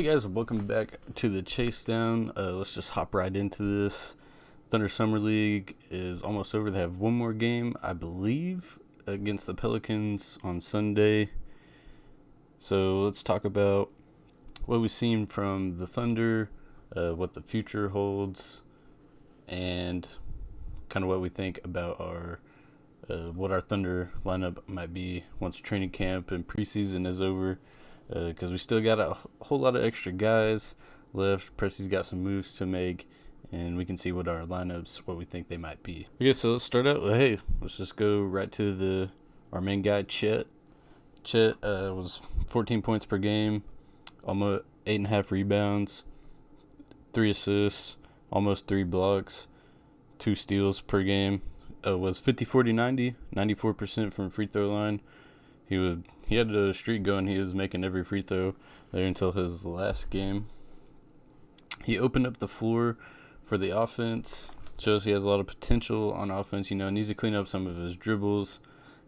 Hey guys, welcome back to the Chase Down. Let's just hop right into this. Thunder Summer League is almost over. They have one more game, I believe, against the Pelicans on Sunday. So let's talk about what we've seen from the Thunder, what the future holds, and kind of what we think about our what our Thunder lineup might be once training camp and preseason is over. Because we still got a whole lot of extra guys left. Pressie's got some moves to make, and we can see what our lineups, what we think they might be. Okay, so let's start out. Let's just go right to our main guy, Chet. Chet was 14 points per game, almost 8.5 rebounds, 3 assists, almost 3 blocks, 2 steals per game. Was 50-40-90, 94% from free throw line. He had a streak going. He was making every free throw there until his last game. He opened up the floor for the offense. Shows he has a lot of potential on offense. Needs to clean up some of his dribbles.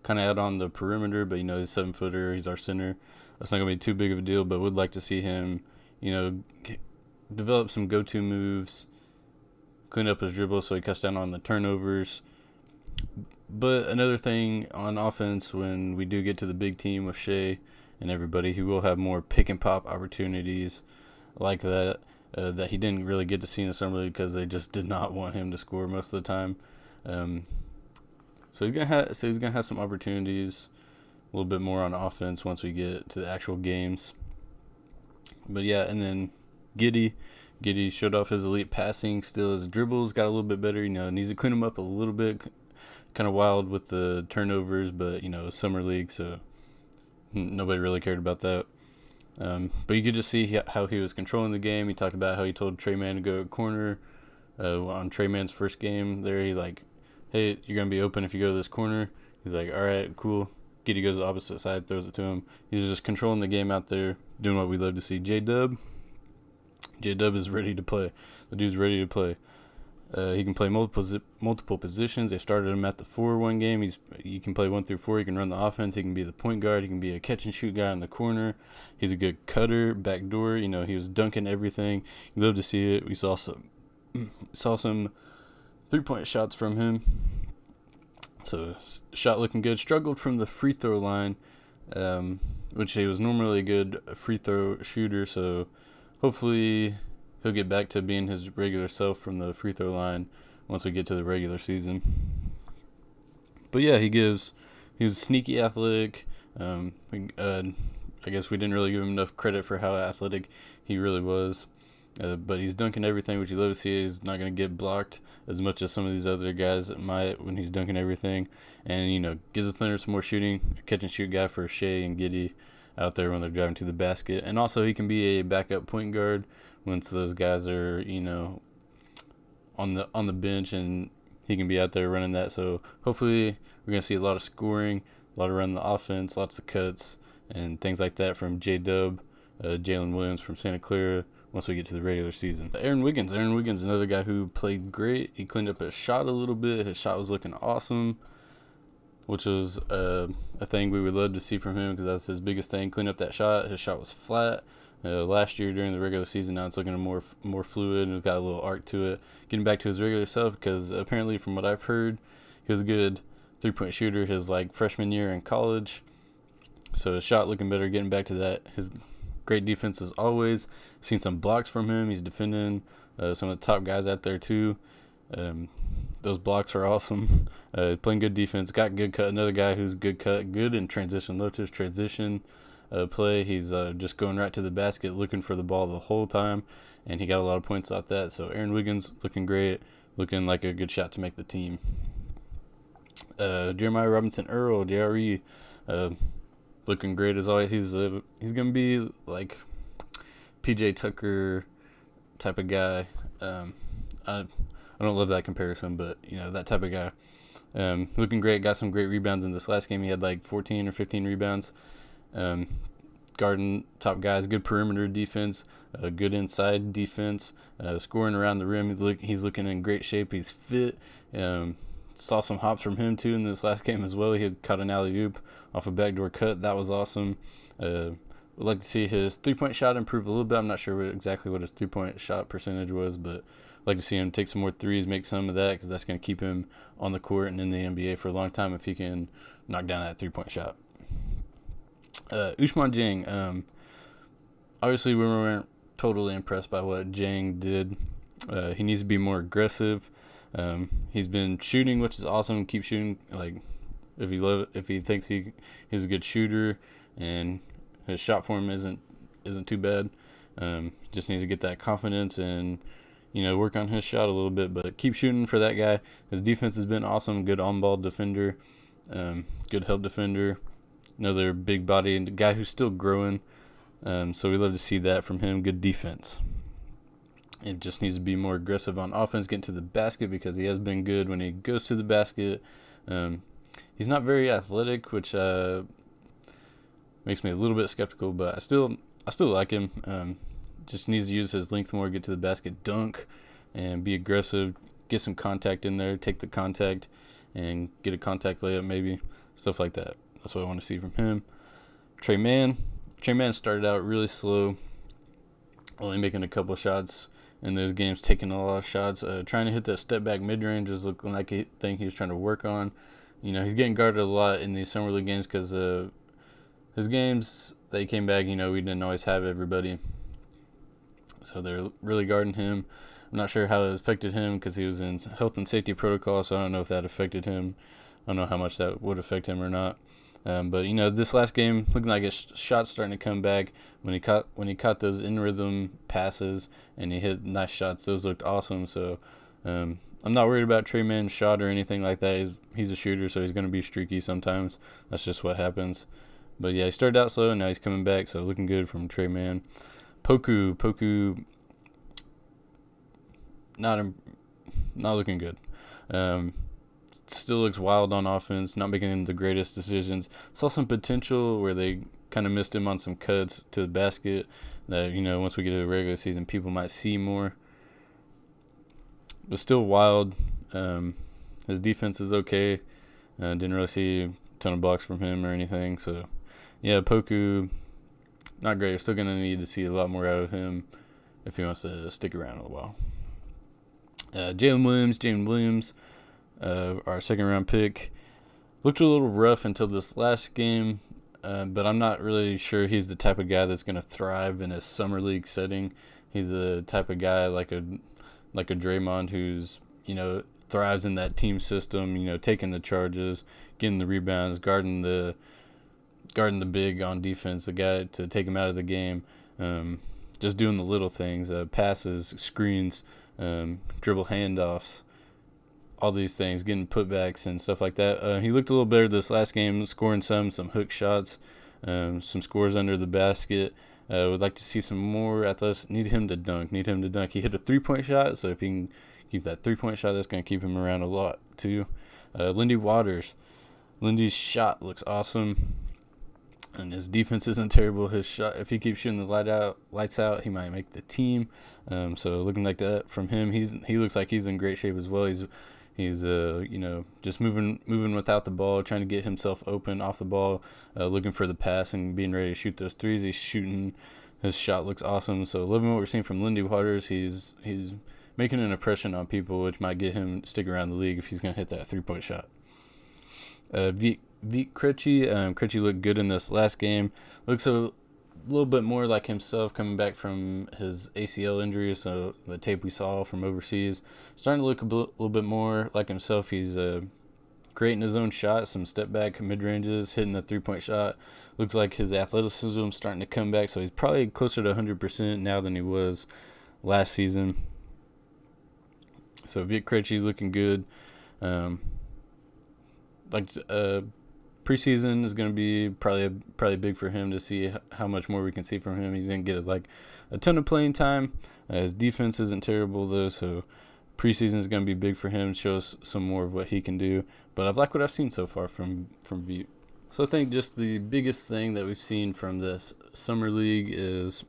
Kind of out on the perimeter, but he's a 7-footer. He's our center. That's not going to be too big of a deal, but would like to see him, develop some go-to moves, clean up his dribbles so he cuts down on the turnovers. But another thing on offense, when we do get to the big team with Shea and everybody, he will have more pick and pop opportunities like that that he didn't really get to see in the summer league because they just did not want him to score most of the time. So he's gonna have some opportunities, a little bit more on offense once we get to the actual games. But yeah, and then Giddey showed off his elite passing. Still, his dribbles got a little bit better. Needs to clean them up a little bit. Kind of wild with the turnovers, but summer league, so nobody really cared about that. But you could just see how he was controlling the game. He talked about how he told Trey Mann to go corner on Trey Mann's first game. There, he hey, you're gonna be open if you go to this corner. He's like, all right, cool. Giddey goes the opposite side, throws it to him. He's just controlling the game out there, doing what we love to see. J-Dub is ready to play. The dude's ready to play. He can play multiple positions. They started him at the 4 one game. He can play 1 through 4. He can run the offense. He can be the point guard. He can be a catch and shoot guy in the corner. He's a good cutter, backdoor. He was dunking everything. You love to see it. We saw some 3-point shots from him. So shot looking good. Struggled from the free throw line, which he was normally a good free throw shooter. So hopefully he'll get back to being his regular self from the free throw line once we get to the regular season. But yeah, he's sneaky athletic. I guess we didn't really give him enough credit for how athletic he really was. But he's dunking everything, which you love to see. He's not going to get blocked as much as some of these other guys that might when he's dunking everything. And, gives the Thunder some more shooting. A catch and shoot guy for Shea and Giddey out there when they're driving to the basket. And also he can be a backup point guard once those guys are, on the bench, and he can be out there running that. So hopefully we're going to see a lot of scoring, a lot of running the offense, lots of cuts, and things like that from J-Dub, Jalen Williams from Santa Clara once we get to the regular season. Aaron Wiggins, another guy who played great. He cleaned up his shot a little bit. His shot was looking awesome, which was a thing we would love to see from him because that's his biggest thing. Clean up that shot. His shot was flat. Last year during the regular season, now it's looking more fluid and got a little arc to it. Getting back to his regular self, because apparently from what I've heard, he was a good 3-point shooter his freshman year in college. So his shot looking better, getting back to that. His great defense as always. Seen some blocks from him. He's defending some of the top guys out there too. Those blocks are awesome. Playing good defense, got good cut. Another guy who's good cut, good in transition. Loved his transition play. He's just going right to the basket, looking for the ball the whole time, and he got a lot of points off that. So Aaron Wiggins looking great, looking like a good shot to make the team. Jeremiah Robinson Earl, JRE, looking great as always. He's gonna be like PJ Tucker type of guy. I don't love that comparison, but that type of guy. Looking great. Got some great rebounds in this last game. He had 14 or 15 rebounds. Guarding top guys, good perimeter defense, good inside defense, scoring around the rim. He's looking in great shape. He's fit. Saw some hops from him too in this last game as well. He had caught an alley-oop off a backdoor cut. That was awesome. Would like to see his 3-point shot improve a little bit. I'm not sure exactly what his 3-point shot percentage was, but I'd like to see him take some more threes, make some of that, because that's going to keep him on the court and in the NBA for a long time if he can knock down that 3-point shot. Ousmane Dieng. Obviously, we weren't totally impressed by what Dieng did. He needs to be more aggressive. He's been shooting, which is awesome. Keep shooting. Like if he thinks he's a good shooter, and his shot form isn't too bad. Just needs to get that confidence and work on his shot a little bit. But keep shooting for that guy. His defense has been awesome. Good on-ball defender. Good help defender. Another big body and guy who's still growing. So we love to see that from him. Good defense. It just needs to be more aggressive on offense, getting to the basket, because he has been good when he goes to the basket. He's not very athletic, which makes me a little bit skeptical, but I still like him. Just needs to use his length more, get to the basket, dunk, and be aggressive. Get some contact in there, take the contact, and get a contact layup maybe. Stuff like that. That's what I want to see from him. Tre Mann started out really slow, only making a couple shots in those games, taking a lot of shots, trying to hit that step back mid range is looking like a thing he was trying to work on. He's getting guarded a lot in these summer league games because his games they came back. We didn't always have everybody, so they're really guarding him. I'm not sure how it affected him because he was in health and safety protocol, so I don't know if that affected him. I don't know how much that would affect him or not. But this last game looking like his shot's starting to come back. When he caught those in rhythm passes and he hit nice shots, those looked awesome. So I'm not worried about Tre Mann's shot or anything like that. He's a shooter, so he's going to be streaky sometimes. That's just what happens. But yeah, he started out slow and now he's coming back, so looking good from Tre Mann. Poku, not looking good. Still looks wild on offense, not making the greatest decisions. Saw some potential where they kind of missed him on some cuts to the basket that, once we get to the regular season, people might see more. But still wild. His defense is okay. Didn't really see a ton of blocks from him or anything. So, yeah, Poku, not great. Still going to need to see a lot more out of him if he wants to stick around a while. Jalen Williams, our second-round pick, looked a little rough until this last game, but I'm not really sure he's the type of guy that's going to thrive in a summer league setting. He's the type of guy like a Draymond who's thrives in that team system. Taking the charges, getting the rebounds, guarding the big on defense, the guy to take him out of the game. Just doing the little things, passes, screens, dribble handoffs. All these things, getting putbacks and stuff like that. He looked a little better this last game, scoring some hook shots, some scores under the basket. Would like to see some more athletics. Need him to dunk. He hit a 3-point shot, so if he can keep that 3-point shot, that's going to keep him around a lot too. Lindy Waters. Lindy's shot looks awesome, and his defense isn't terrible. His shot, if he keeps shooting the lights out, he might make the team. So looking like that from him, he looks like he's in great shape as well. He's just moving without the ball, trying to get himself open off the ball, looking for the pass and being ready to shoot those threes. He's shooting. His shot looks awesome. So loving what we're seeing from Lindy Waters. He's making an impression on people, which might get him to stick around the league if he's going to hit that 3-point shot. Vit Krejci. Krejci looked good in this last game. Looks a little bit more like himself coming back from his ACL injury, so the tape we saw from overseas. Starting to look a little bit more like himself. He's creating his own shot, some step back mid-ranges, hitting the 3-point shot. Looks like his athleticism starting to come back, so he's probably closer to 100% now than he was last season. So Vit Krejci looking good. Preseason is going to be probably big for him to see how much more we can see from him. He's going to get a ton of playing time. His defense isn't terrible though, so preseason is going to be big for him. Show us some more of what he can do. But I've liked what I've seen so far from Vit. So I think just the biggest thing that we've seen from this summer league is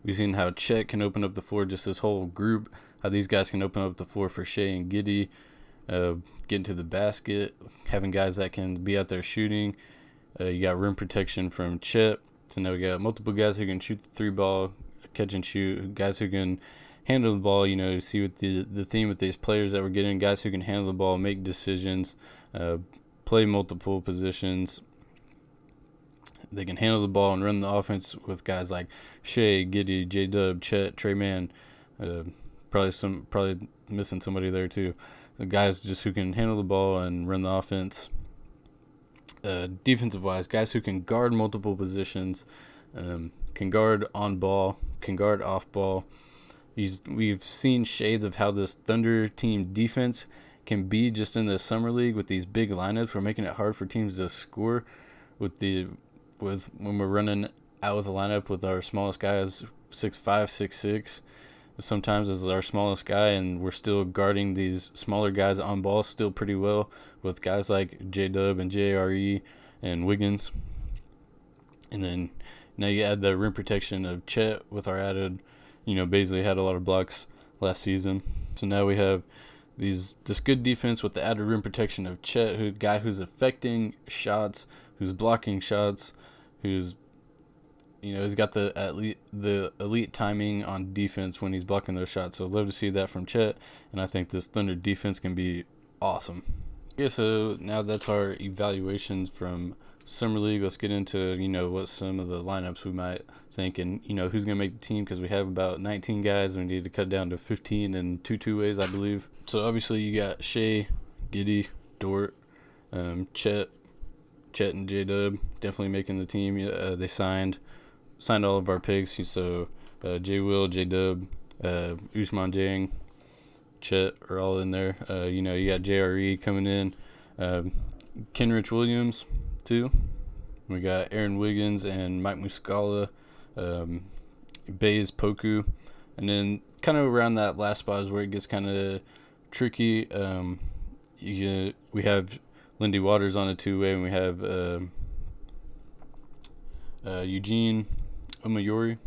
we've seen how Chet can open up the floor. Just this whole group, how these guys can open up the floor for Shea and Giddey. Getting to the basket, having guys that can be out there shooting. You got rim protection from Chet. So now we got multiple guys who can shoot the 3 ball, catch and shoot, guys who can handle the ball. You see with the theme with these players that we're getting, guys who can handle the ball, make decisions, play multiple positions. They can handle the ball and run the offense with guys like Shea, Giddey, J-Dub, Chet, Trey Mann. Probably missing somebody there too. The guys just who can handle the ball and run the offense. Defensive wise, guys who can guard multiple positions, can guard on ball, can guard off ball. We've seen shades of how this Thunder team defense can be just in the summer league with these big lineups. We're making it hard for teams to score with when we're running out with the lineup with our smallest guys 6'5", 6'6". Sometimes as our smallest guy, and we're still guarding these smaller guys on ball still pretty well with guys like J-Dub and JRE and Wiggins. And then now you add the rim protection of Chet with our added, Bazley had a lot of blocks last season. So now we have this good defense with the added rim protection of Chet, guy who's affecting shots, who's blocking shots, who's he's got the elite timing on defense when he's blocking those shots. So I'd love to see that from Chet, and I think this Thunder defense can be awesome. Okay, so now that's our evaluations from Summer League. Let's get into, what some of the lineups we might think, and, who's going to make the team, because we have about 19 guys. We need to cut down to 15 and two ways, I believe. So obviously you got Shea, Giddey, Dort, Chet and J-Dub definitely making the team. They signed all of our picks. So J Will, J-Dub, Ousmane Dieng, Chet are all in there. You got JRE coming in, Kenrich Williams too. We got Aaron Wiggins and Mike Muscala, Baze Poku, and then kind of around that last spot is where it gets kind of tricky. We have Lindy Waters on a 2-way, and we have Eugene Omoyori. I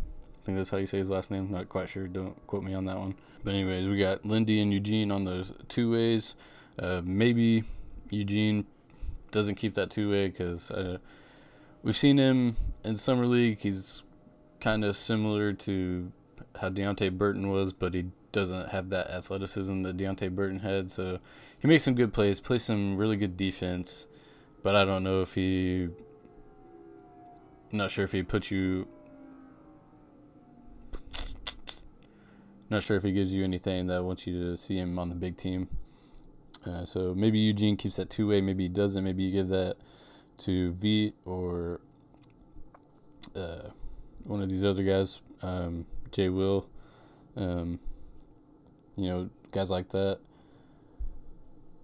think that's how you say his last name. Not quite sure. Don't quote me on that one. But anyways, we got Lindy and Eugene on those 2-ways. Maybe Eugene doesn't keep that 2-way because we've seen him in Summer League. He's kind of similar to how Deontay Burton was, but he doesn't have that athleticism that Deontay Burton had. So he makes some good plays, plays some really good defense, but I don't know if I'm not sure if he puts you. Not sure if he gives you anything that wants you to see him on the big team. So maybe Eugene keeps that 2-way. Maybe he doesn't. Maybe you give that to V or one of these other guys, J Will. Guys like that.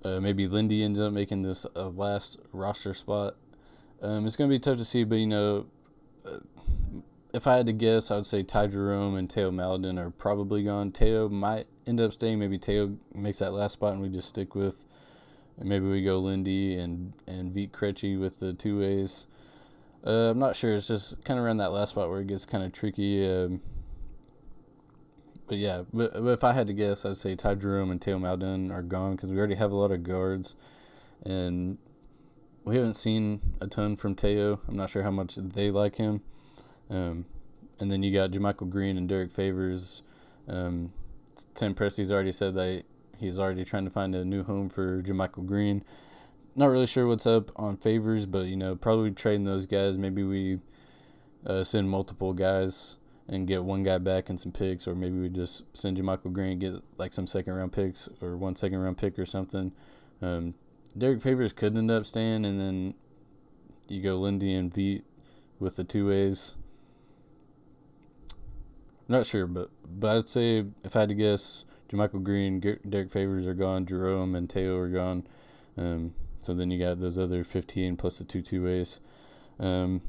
Maybe Lindy ends up making this last roster spot. It's going to be tough to see, but, if I had to guess, I would say Ty Jerome and Teo Maledon are probably gone. Teo might end up staying. Maybe Teo makes that last spot and we just stick with, and maybe we go Lindy and Vit Krejci with the 2-ways. I'm not sure. It's just kind of around that last spot where it gets kind of tricky. But if I had to guess, I'd say Ty Jerome and Teo Maledon are gone because we already have a lot of guards, and we haven't seen a ton from Teo. I'm not sure how much they like him. And then you got JaMychal Green and Derek Favors. Tim Presti's already said that he's already trying to find a new home for JaMychal Green. Not really sure what's up on Favors, but, probably trading those guys. Maybe we send multiple guys and get one guy back and some picks, or maybe we just send JaMychal Green and get like some second-round picks or 1 second-round pick or something. Derek Favors could end up staying, and then you go Lindy and Vit with the 2-ways. Not sure, but I'd say if I had to guess, JaMychal Green, Derek Favors are gone, Jerome and Teo are gone. So then you got those other 15 plus the 2-ways. So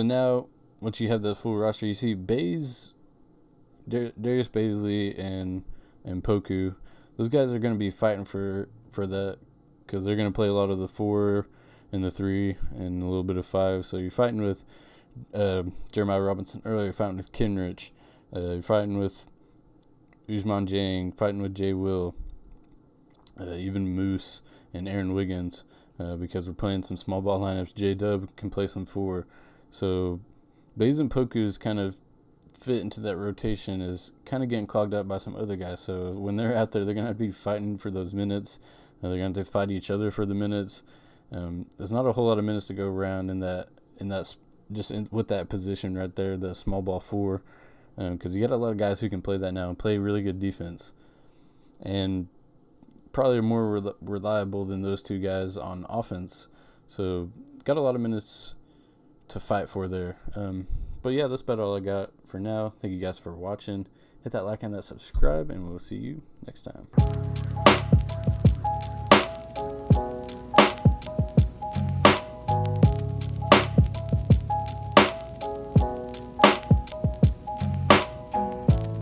now, once you have the full roster, you see Darius Bazley and Poku. Those guys are going to be fighting for that because they're going to play a lot of the 4 and the 3 and a little bit of 5. So you're fighting with Jeremiah Robinson earlier, you're fighting with Kenrich, you're fighting with Ousmane Dieng, fighting with J Will, even Moose and Aaron Wiggins. because we're playing some small ball lineups. J-Dub can play some 4. So Baze and Poku's kind of fit into that rotation is kind of getting clogged up by some other guys. So when they're out there, they're going to have to be fighting for those minutes. They're going to have to fight each other for the minutes. There's not a whole lot of minutes to go around with that position right there, the small ball 4, because you got a lot of guys who can play that now and play really good defense, and probably more reliable than those 2 guys on offense. So got a lot of minutes to fight for there. But yeah, that's about all I got for now. Thank you guys for watching. Hit that like and that subscribe, and we'll see you next time.